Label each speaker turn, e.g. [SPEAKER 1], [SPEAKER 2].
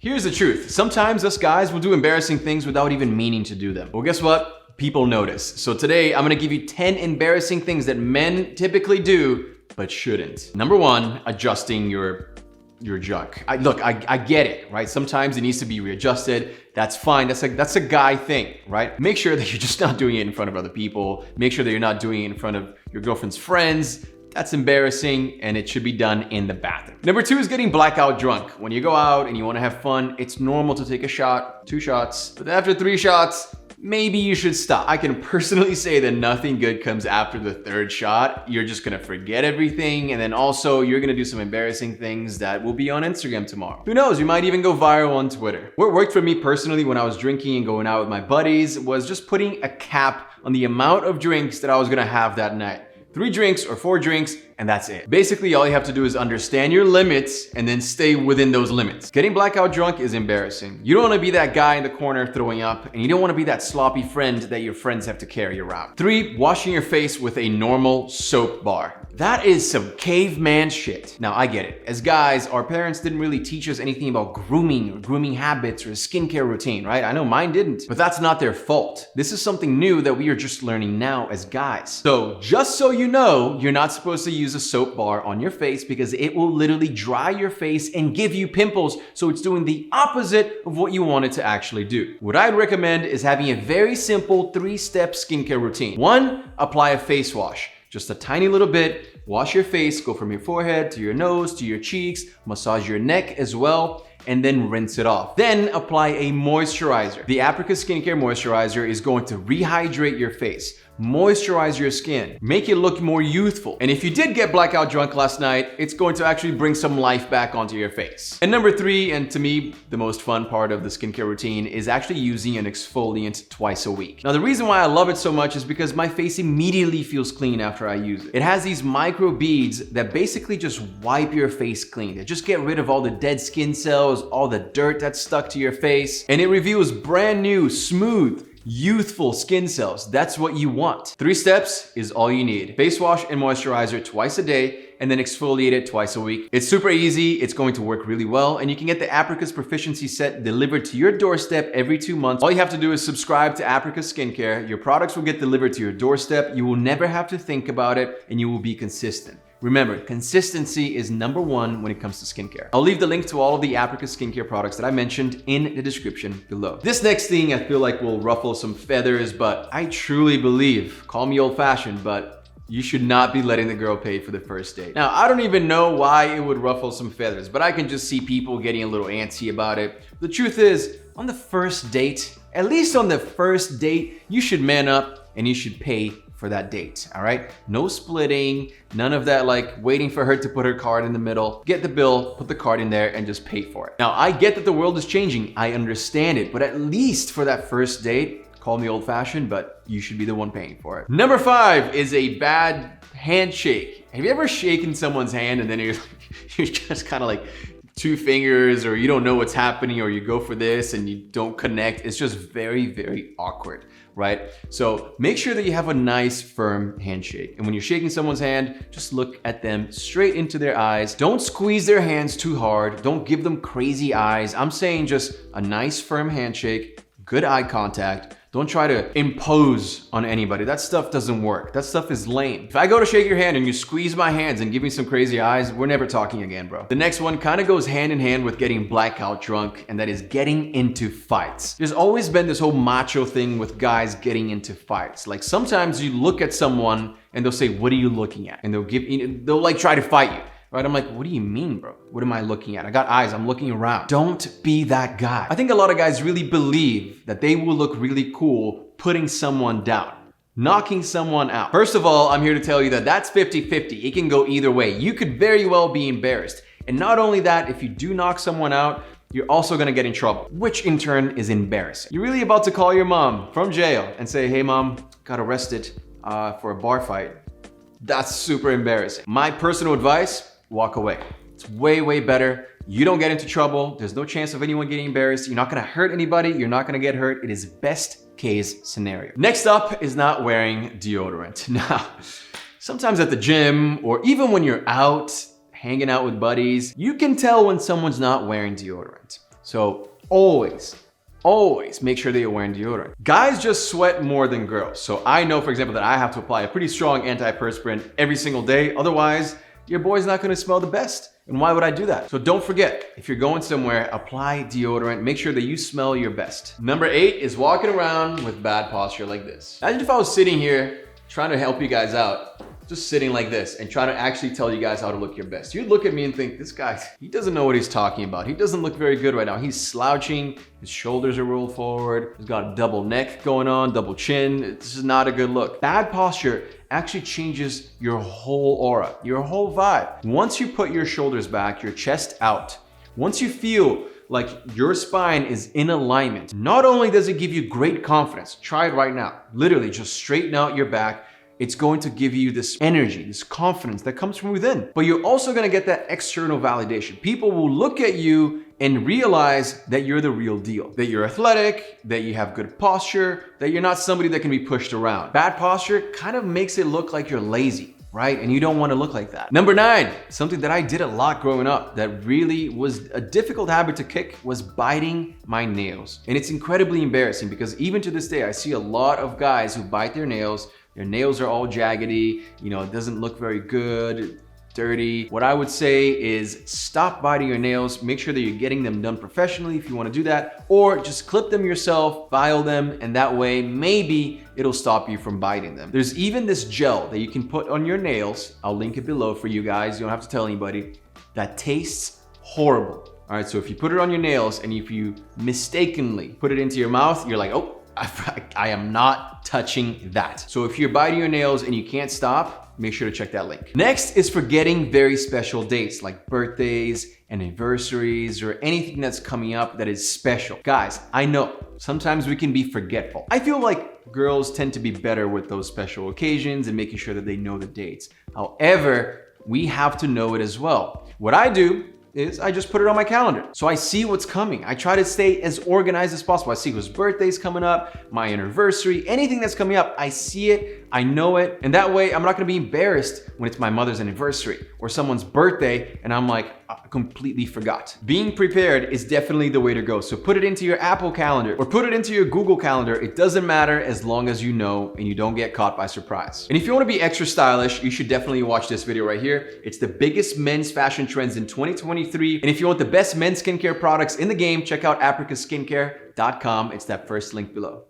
[SPEAKER 1] Here's the truth. Sometimes us guys will do embarrassing things without even meaning to do them. Well, guess what? People notice. So today I'm gonna give you 10 embarrassing things that men typically do, but shouldn't. Number one, adjusting your junk. I get it, right? Sometimes it needs to be readjusted. That's fine. That's a guy thing, right? Make sure that you're just not doing it in front of other people. Make sure that you're not doing it in front of your girlfriend's friends. That's embarrassing, and it should be done in the bathroom. Number two is getting blackout drunk. When you go out and you want to have fun, it's normal to take a shot, 2 shots, but after 3 shots, maybe you should stop. I can personally say that nothing good comes after the 3rd shot. You're just gonna forget everything, and then also you're gonna do some embarrassing things that will be on Instagram tomorrow. Who knows, you might even go viral on Twitter. What worked for me personally when I was drinking and going out with my buddies was just putting a cap on the amount of drinks that I was gonna have that night. 3 drinks or 4 drinks, and that's it. Basically, all you have to do is understand your limits and then stay within those limits. Getting blackout drunk is embarrassing. You don't want to be that guy in the corner throwing up, and you don't want to be that sloppy friend that your friends have to carry around. 3, washing your face with a normal soap bar. That is some caveman shit. Now, I get it. As guys, our parents didn't really teach us anything about grooming or grooming habits or a skincare routine, right? I know mine didn't, but that's not their fault. This is something new that we are just learning now as guys. So just so you know, you're not supposed to use a soap bar on your face because it will literally dry your face and give you pimples. So it's doing the opposite of what you want it to actually do. What I'd recommend is having a very simple 3-step skincare routine. 1, apply a face wash. Just a tiny little bit, wash your face, go from your forehead to your nose, to your cheeks, massage your neck as well, and then rinse it off. Then apply a moisturizer. The Africa Skincare Moisturizer is going to rehydrate your face, moisturize your skin, make it look more youthful. And if you did get blackout drunk last night, it's going to actually bring some life back onto your face. And number 3, and to me, the most fun part of the skincare routine is actually using an exfoliant twice a week. Now, the reason why I love it so much is because my face immediately feels clean after I use it. It has these micro beads that basically just wipe your face clean. They just get rid of all the dead skin cells, all the dirt that's stuck to your face, and it reveals brand new, smooth, youthful skin cells. That's what you want. 3 steps is all you need. Face wash and moisturizer twice a day, and then exfoliate it twice a week. It's super easy, it's going to work really well, and you can get the Apricus Proficiency Set delivered to your doorstep every 2 months. All you have to do is subscribe to Apricus Skincare. Your products will get delivered to your doorstep. You will never have to think about it, and you will be consistent. Remember, consistency is number 1 when it comes to skincare. I'll leave the link to all of the Apricus skincare products that I mentioned in the description below. This next thing I feel like will ruffle some feathers, but I truly believe, call me old-fashioned, but you should not be letting the girl pay for the first date. Now, I don't even know why it would ruffle some feathers, but I can just see people getting a little antsy about it. The truth is, on the first date, at least on the first date, you should man up and you should pay for that date, all right? No splitting, none of that like waiting for her to put her card in the middle. Get the bill, put the card in there, and just pay for it. Now, I get that the world is changing. I understand it, but at least for that first date, call me old-fashioned, but you should be the one paying for it. Number 5 is a bad handshake. Have you ever shaken someone's hand and then you're just kind of like 2 fingers, or you don't know what's happening, or you go for this and you don't connect? It's just very, very awkward, right? So make sure that you have a nice, firm handshake. And when you're shaking someone's hand, just look at them straight into their eyes. Don't squeeze their hands too hard. Don't give them crazy eyes. I'm saying just a nice, firm handshake, good eye contact. Don't try to impose on anybody. That stuff doesn't work. That stuff is lame. If I go to shake your hand and you squeeze my hands and give me some crazy eyes, we're never talking again, bro. The next one kind of goes hand in hand with getting blackout drunk, and that is getting into fights. There's always been this whole macho thing with guys getting into fights. Like sometimes you look at someone and they'll say, "What are you looking at?" And they'll like try to fight you. Right? I'm like, what do you mean, bro? What am I looking at? I got eyes, I'm looking around. Don't be that guy. I think a lot of guys really believe that they will look really cool putting someone down, knocking someone out. First of all, I'm here to tell you that that's 50-50. It can go either way. You could very well be embarrassed. And not only that, if you do knock someone out, you're also gonna get in trouble, which in turn is embarrassing. You're really about to call your mom from jail and say, "Hey mom, got arrested for a bar fight." That's super embarrassing. My personal advice, walk away. It's way, way better. You don't get into trouble. There's no chance of anyone getting embarrassed. You're not gonna hurt anybody. You're not gonna get hurt. It is best case scenario. Next up is not wearing deodorant. Now, sometimes at the gym or even when you're out, hanging out with buddies, you can tell when someone's not wearing deodorant. So always make sure that you're wearing deodorant. Guys just sweat more than girls. So I know, for example, that I have to apply a pretty strong antiperspirant every single day. Otherwise, your boy's not gonna smell the best. And why would I do that? So don't forget, if you're going somewhere, apply deodorant. Make sure that you smell your best. Number 8 is walking around with bad posture like this. Imagine if I was sitting here trying to help you guys out, just sitting like this and trying to actually tell you guys how to look your best. You'd look at me and think, this guy, he doesn't know what he's talking about. He doesn't look very good right now. He's slouching, his shoulders are rolled forward, he's got a double neck going on, double chin. This is not a good look. Bad posture actually changes your whole aura, your whole vibe. Once you put your shoulders back, your chest out, once you feel like your spine is in alignment, not only does it give you great confidence, try it right now, literally just straighten out your back. It's going to give you this energy, this confidence that comes from within. But you're also gonna get that external validation. People will look at you and realize that you're the real deal, that you're athletic, that you have good posture, that you're not somebody that can be pushed around. Bad posture kind of makes it look like you're lazy, right? And you don't want to look like that. Number 9, something that I did a lot growing up that really was a difficult habit to kick was biting my nails. And it's incredibly embarrassing because even to this day, I see a lot of guys who bite their nails. Their nails are all jaggedy, it doesn't look very good, dirty. What I would say is stop biting your nails. Make sure that you're getting them done professionally if you want to do that, or just clip them yourself, file them, and that way maybe it'll stop you from biting them. There's even this gel that you can put on your nails. I'll link it below for you guys. You don't have to tell anybody. That tastes horrible. All right, so if you put it on your nails and if you mistakenly put it into your mouth, you're like, oh, I am not touching that. So if you're biting your nails and you can't stop, make sure to check that link. Next is for getting very special dates like birthdays, anniversaries, or anything that's coming up that is special. Guys, I know sometimes we can be forgetful. I feel like girls tend to be better with those special occasions and making sure that they know the dates. However, we have to know it as well. What I do is I just put it on my calendar. So I see what's coming. I try to stay as organized as possible. I see whose birthday's coming up, my anniversary, anything that's coming up, I see it, I know it. And that way I'm not gonna be embarrassed when it's my mother's anniversary or someone's birthday and I'm like, I completely forgot. Being prepared is definitely the way to go. So put it into your Apple calendar or put it into your Google calendar. It doesn't matter as long as you know and you don't get caught by surprise. And if you wanna be extra stylish, you should definitely watch this video right here. It's the biggest men's fashion trends in 2023. And if you want the best men's skincare products in the game, check out africaskincare.com. It's that first link below.